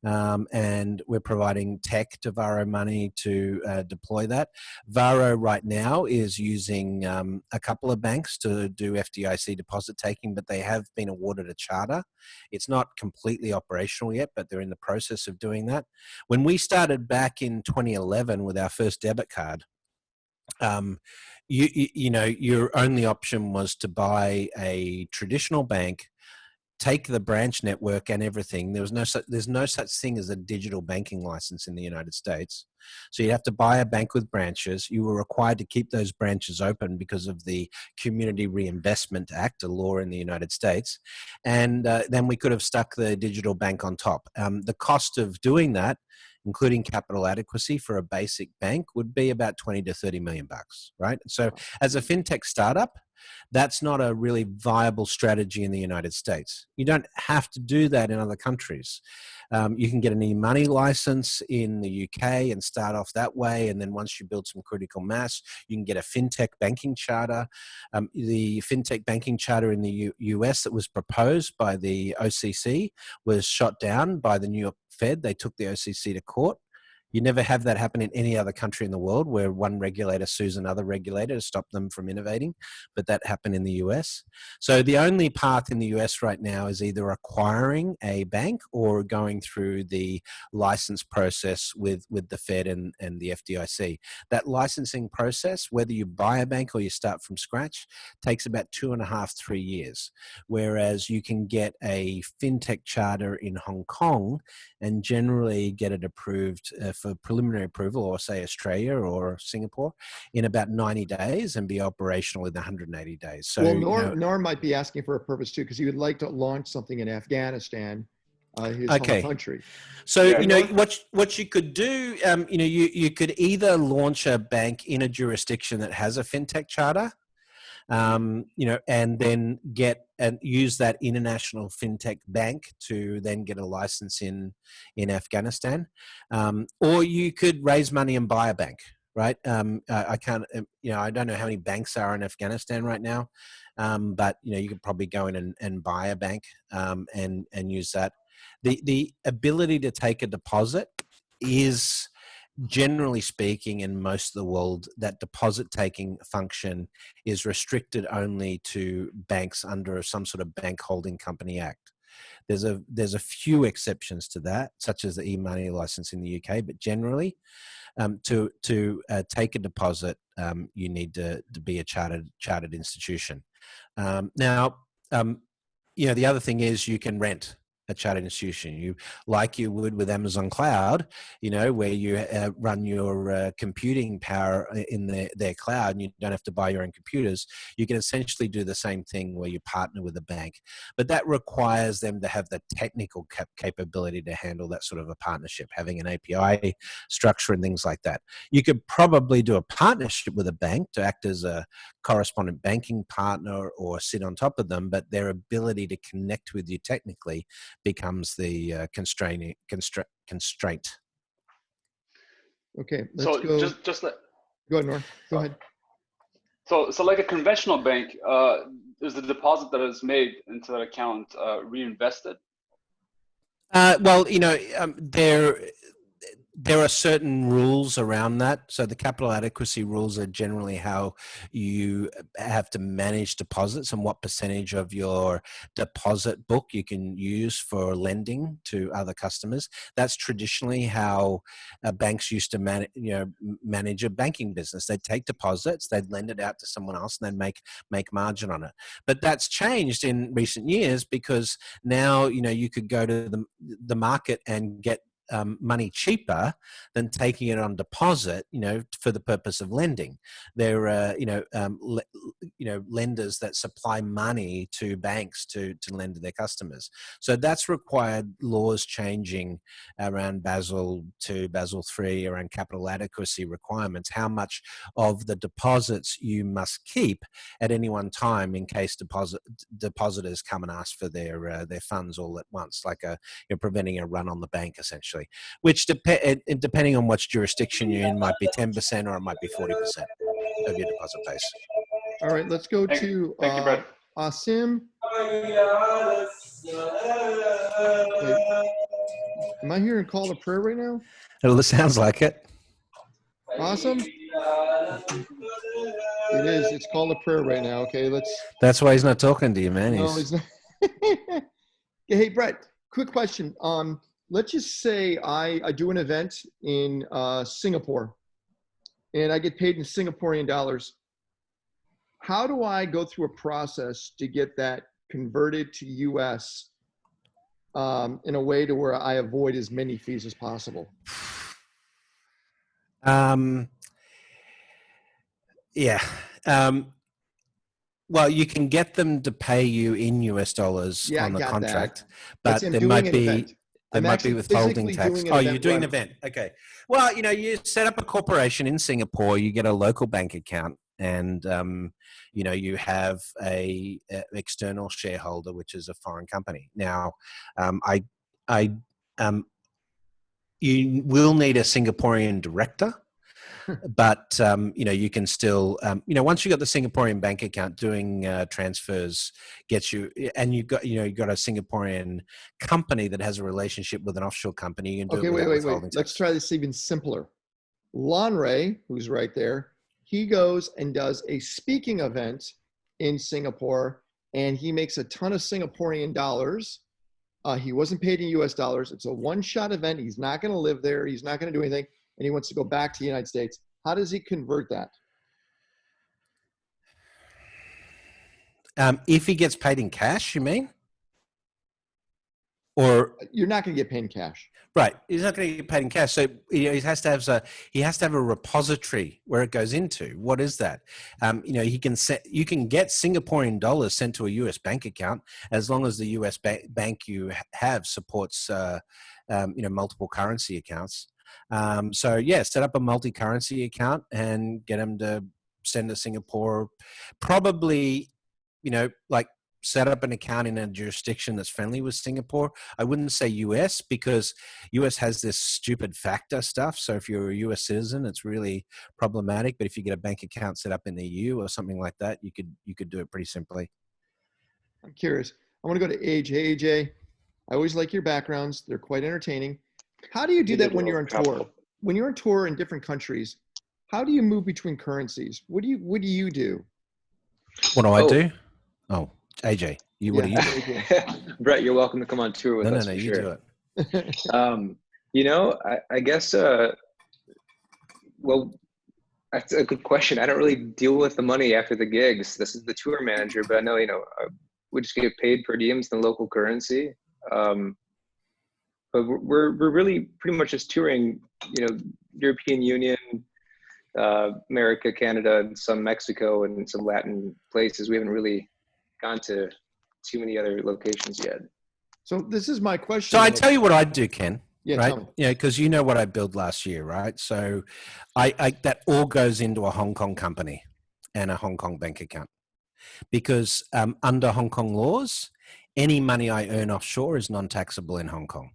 And we're providing tech to Varo Money to deploy that. Varo right now is using a couple of banks to do FDIC deposit taking, but they have been awarded a charter. It's not completely operational yet, but they're in the process of doing that. When we started back in 2011 with our first debit card, your only option was to buy a traditional bank, take the branch network and everything. There's no such thing as a digital banking license in the United States. So you have to buy a bank with branches. You were required to keep those branches open because of the Community Reinvestment Act, a law in the United States. And then we could have stuck the digital bank on top. The cost of doing that, including capital adequacy for a basic bank, would be about 20 to 30 million bucks, right? So as a fintech startup, that's not a really viable strategy in the United States. You don't have to do that in other countries. You can get an e-money license in the UK and start off that way. And then once you build some critical mass, you can get a fintech banking charter. The fintech banking charter in the US that was proposed by the OCC was shot down by the New York Fed. They took the OCC to court. You never have that happen in any other country in the world where one regulator sues another regulator to stop them from innovating, but that happened in the US. So the only path in the US right now is either acquiring a bank or going through the license process with the Fed and the FDIC. That licensing process, whether you buy a bank or you start from scratch, takes about 2.5, 3 years. Whereas you can get a fintech charter in Hong Kong and generally get it approved for preliminary approval, or say Australia or Singapore, in about 90 days and be operational in 180 days. So, well, Norm might be asking for a purpose too, because he would like to launch something in Afghanistan, his home country. So, Yeah. what you could do, you could either launch a bank in a jurisdiction that has a fintech charter, and then get and use that international fintech bank to then get a license in Afghanistan, or you could raise money and buy a bank. Right? I can't. I don't know how many banks are in Afghanistan right now, but you could probably go in and buy a bank, and use that. The ability to take a deposit is, generally speaking, in most of the world, that deposit taking function is restricted only to banks under some sort of Bank Holding Company Act. There's a few exceptions to that, such as the e-money license in the UK, but generally, to take a deposit, you need to be a chartered institution. Now, the other thing is you can rent a chartered institution, like you would with Amazon Cloud, where you run your computing power in their cloud, and you don't have to buy your own computers. You can essentially do the same thing where you partner with a bank, but that requires them to have the technical capability to handle that sort of a partnership, having an API structure and things like that. You could probably do a partnership with a bank to act as a correspondent banking partner or sit on top of them, but their ability to connect with you technically becomes the constraint. Okay, let's So go. just like, Go ahead, Norm. Go ahead. So like a conventional bank, is the deposit that is made into that account reinvested? Well, there are certain rules around that. So the capital adequacy rules are generally how you have to manage deposits and what percentage of your deposit book you can use for lending to other customers. That's traditionally how banks used to manage a banking business. They'd take deposits, they'd lend it out to someone else, and then make margin on it. But that's changed in recent years, because now you could go to the market and get money cheaper than taking it on deposit, for the purpose of lending. There are, lenders that supply money to banks to lend to their customers. So that's required laws changing around Basel II, Basel III, around capital adequacy requirements, how much of the deposits you must keep at any one time in case depositors come and ask for their funds all at once, like you're preventing a run on the bank, essentially, which depending on which jurisdiction you're in might be 10% or it might be 40% of your deposit base. All right, let's go to Thank you, Brett. Asim. Wait, am I hearing call to prayer right now? It sounds like it. Awesome. It is. It's call to prayer right now. Okay, That's why he's not talking to you, man. No, he's not. Hey, Brett. Quick question. Let's just say I do an event in Singapore, and I get paid in Singaporean dollars. How do I go through a process to get that converted to US in a way to where I avoid as many fees as possible? Yeah. Well, you can get them to pay you in US dollars on the contract, but there might be withholding tax. Oh, you're doing an event. Okay. Well, you set up a corporation in Singapore, you get a local bank account, and you have a external shareholder, which is a foreign company. Now, you will need a Singaporean director, but you can still once you got the Singaporean bank account, doing transfers gets you, and you've got a Singaporean company that has a relationship with an offshore company. You can do wait. Let's try this even simpler. Lon Ray, who's right there, he goes and does a speaking event in Singapore, and he makes a ton of Singaporean dollars. He wasn't paid in US dollars. It's a one-shot event. He's not going to live there. He's not going to do anything. And he wants to go back to the United States. How does he convert that? If he gets paid in cash, you mean? Or You're not going to get paid in cash. right, he's not going to get paid in cash. So he has to have a repository where it goes into. What is that? You can get Singaporean dollars sent to a US bank account as long as the US bank you have supports multiple currency accounts. So yeah, set up a multi-currency account and get them to send to Singapore. Probably, like set up an account in a jurisdiction that's friendly with Singapore. I wouldn't say US because US has this stupid FATCA stuff. So if you're a US citizen, it's really problematic. But if you get a bank account set up in the EU or something like that, you could do it pretty simply. I'm curious. I want to go to AJ. Hey, AJ, I always like your backgrounds. They're quite entertaining. How do you do that when you're on tour? When you're on tour in different countries, how do you move between currencies? What do you do? What do I do? Oh, AJ, what do you do? Brett, you're welcome to come on tour with us. No, for you sure. do it. I guess, well, that's a good question. I don't really deal with the money after the gigs. This is the tour manager, but I know, we just get paid per diems in the local currency. But we're really pretty much just touring, European Union, America, Canada, and some Mexico and some Latin places. We haven't really gone to too many other locations yet. So this is my question. So I tell you what I do, Ken. Yeah, right. tell me. Yeah, because you know what I built last year, right? So I that all goes into a Hong Kong company and a Hong Kong bank account because under Hong Kong laws, any money I earn offshore is non-taxable in Hong Kong.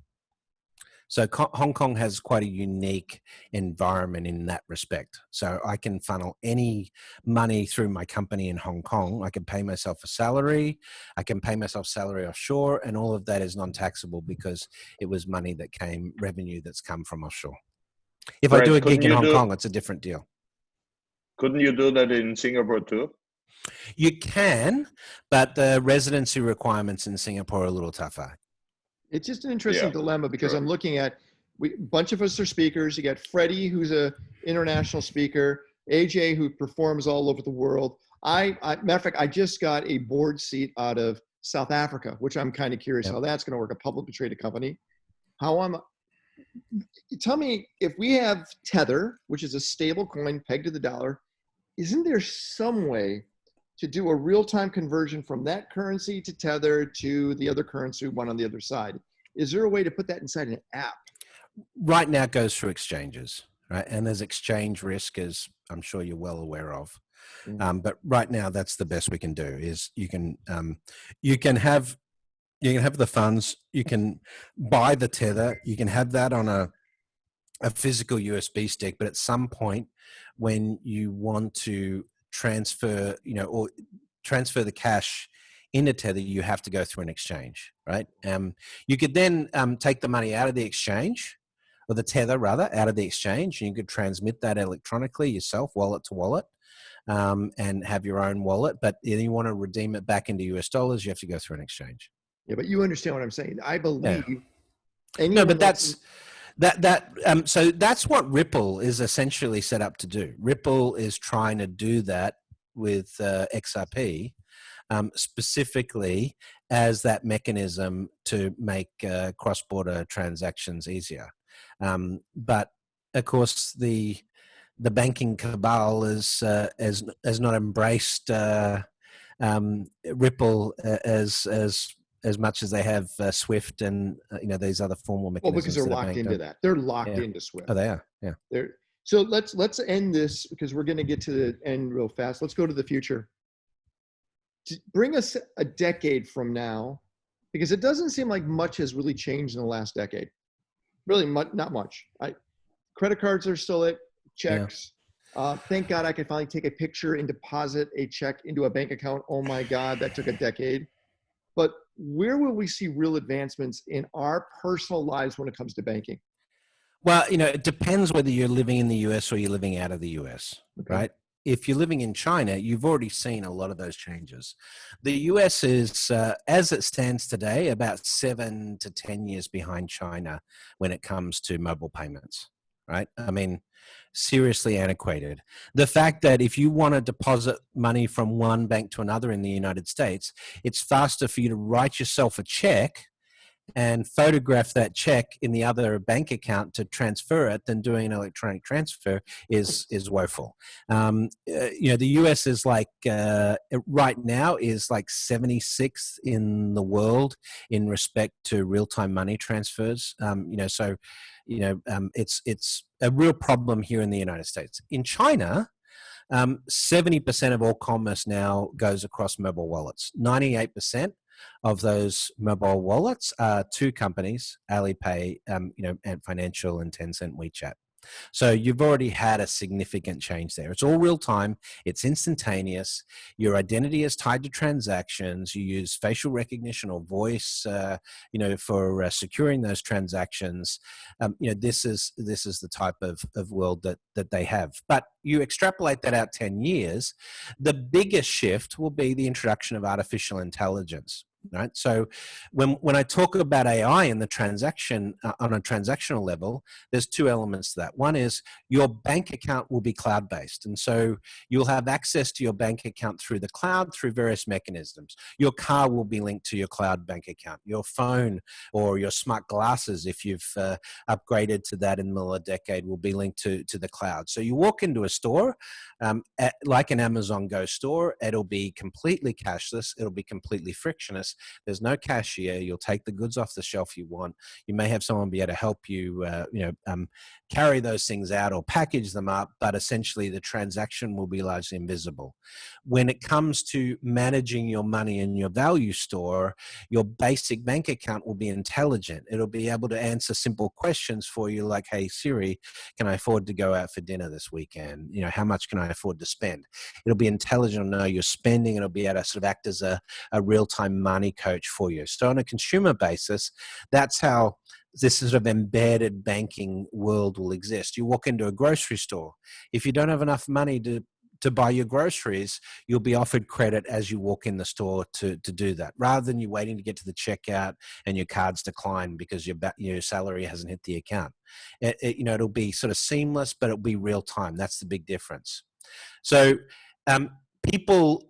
So Hong Kong has quite a unique environment in that respect. So I can funnel any money through my company in Hong Kong. I can pay myself a salary. I can pay myself salary offshore, and all of that is non-taxable because it was revenue that's come from offshore. If I do a gig in Hong Kong, it's a different deal. Couldn't you do that in Singapore too? You can, but the residency requirements in Singapore are a little tougher. It's just an interesting dilemma because I'm looking at, a bunch of us are speakers. You got Freddie, who's a international speaker, AJ, who performs all over the world. Matter of fact, I just got a board seat out of South Africa, which I'm kind of curious how that's going to work, a publicly traded company. Tell me, if we have Tether, which is a stable coin pegged to the dollar, isn't there some way to do a real-time conversion from that currency to Tether to the other currency one on the other side? Is there a way to put that inside an app? Right now it goes through exchanges, right? And there's exchange risk, as I'm sure you're well aware of. But right now that's the best we can do is you can have the funds, you can buy the Tether, you can have that on a physical USB stick, but at some point when you want to transfer the cash into Tether, you have to go through an exchange, right? You could then take the money out of the exchange, or the Tether rather, out of the exchange, and you could transmit that electronically yourself, wallet to wallet, and have your own wallet. But then you want to redeem it back into US dollars, you have to go through an exchange. Yeah, but you understand what I'm saying. I believe. Yeah. No, but so that's what Ripple is essentially set up to do. Ripple is trying to do that with XRP, specifically as that mechanism to make cross-border transactions easier. But of course, the banking cabal has not embraced Ripple as much as they have SWIFT and these other formal mechanisms. Well, because they're locked into that. They're locked into SWIFT. Oh, they are. Yeah. So let's end this because we're going to get to the end real fast. Let's go to the future. Bring us a decade from now, because it doesn't seem like much has really changed in the last decade. Really, not much. Credit cards are still it. Checks. Yeah. Thank God I could finally take a picture and deposit a check into a bank account. Oh my God, that took a decade. But where will we see real advancements in our personal lives when it comes to banking? Well, it depends whether you're living in the US or you're living out of the US, right? If you're living in China, you've already seen a lot of those changes. The US is, as it stands today, about 7 to 10 years behind China when it comes to mobile payments, right? I mean, seriously antiquated. The fact that if you want to deposit money from one bank to another in the United States, it's faster for you to write yourself a check and photograph that check in the other bank account to transfer it than doing an electronic transfer is woeful. The US is like right now is like 76th in the world in respect to real-time money transfers. It's a real problem here in the United States. In China, 70% of all commerce now goes across mobile wallets. 98% of those mobile wallets are two companies, Alipay, and Financial, and Tencent WeChat. So you've already had a significant change there. It's all real time. It's instantaneous. Your identity is tied to transactions. You use facial recognition or voice, for securing those transactions. This is the type of world that they have. But you extrapolate that out 10 years, the biggest shift will be the introduction of artificial intelligence. Right. So when I talk about AI in the transaction on a transactional level, there's two elements to that. One is your bank account will be cloud-based. And so you'll have access to your bank account through the cloud, through various mechanisms. Your car will be linked to your cloud bank account. Your phone or your smart glasses, if you've upgraded to that in the middle of the decade, will be linked to the cloud. So you walk into a store, like an Amazon Go store, it'll be completely cashless. It'll be completely frictionless. There's no cashier. You'll take the goods off the shelf you want. You may have someone be able to help you, carry those things out or package them up, but essentially the transaction will be largely invisible. When it comes to managing your money in your value store, your basic bank account will be intelligent. It'll be able to answer simple questions for you like, hey, Siri, can I afford to go out for dinner this weekend? How much can I afford to spend? It'll be intelligent to know you're spending. It'll be able to sort of act as a real-time money coach for you. So on a consumer basis, that's how this sort of embedded banking world will exist. You walk into a grocery store. If you don't have enough money to buy your groceries, you'll be offered credit as you walk in the store to do that, rather than you waiting to get to the checkout and your card's declined because your salary hasn't hit the account. It'll be sort of seamless, but it'll be real time. That's the big difference. So people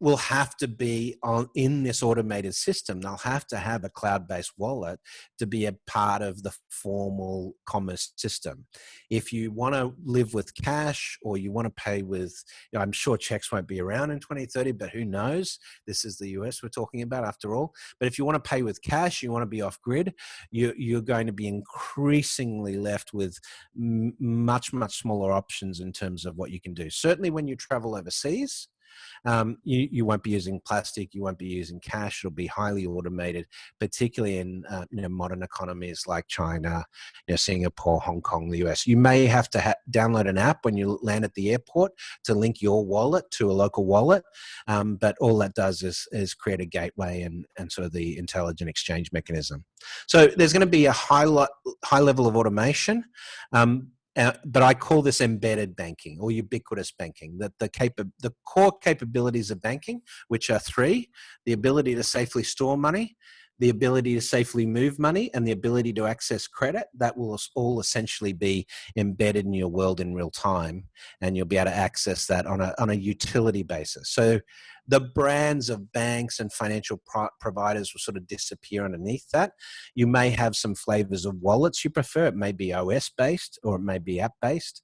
will have to be in this automated system. They'll have to have a cloud-based wallet to be a part of the formal commerce system. If you want to live with cash, or you want to pay with, I'm sure checks won't be around in 2030, but who knows? This is the US we're talking about after all. But if you want to pay with cash, you want to be off grid, you're going to be increasingly left with much, much smaller options in terms of what you can do. Certainly when you travel overseas, you won't be using plastic, you won't be using cash. It'll be highly automated, particularly in modern economies like China, Singapore, Hong Kong, the US. You may have to download an app when you land at the airport to link your wallet to a local wallet, but all that does is create a gateway and sort of the intelligent exchange mechanism. So there's going to be a high level of automation. But I call this embedded banking or ubiquitous banking. That the core capabilities of banking, which are three: the ability to safely store money, the ability to safely move money, and the ability to access credit. That will all essentially be embedded in your world in real time, and you'll be able to access that on a utility basis. So the brands of banks and financial providers will sort of disappear underneath that. You may have some flavors of wallets you prefer. It may be OS based or it may be app based.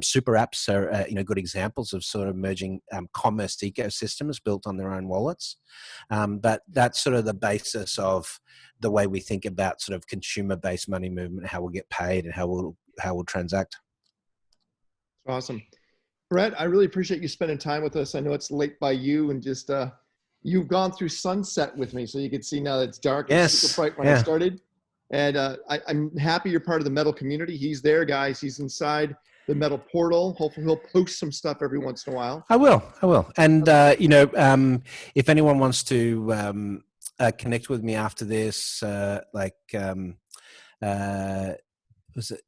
Super apps are good examples of sort of emerging commerce ecosystems built on their own wallets. But that's sort of the basis of the way we think about sort of consumer-based money movement, how we'll get paid and how we'll transact. Awesome. Brett, I really appreciate you spending time with us. I know it's late by you, and just you've gone through sunset with me, so you can see now that it's dark and super bright when I started. And I'm happy you're part of the Metal community. He's there, guys. He's inside the Metal portal. Hopefully he'll post some stuff every once in a while. I will. And, if anyone wants to connect with me after this, was it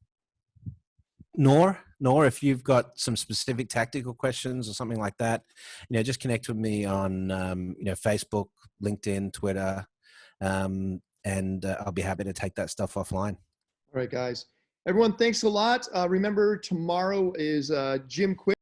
Nor, if you've got some specific tactical questions or something like that, just connect with me on, Facebook, LinkedIn, Twitter, and I'll be happy to take that stuff offline. All right, guys. Everyone, thanks a lot. Remember, tomorrow is Jim Quick.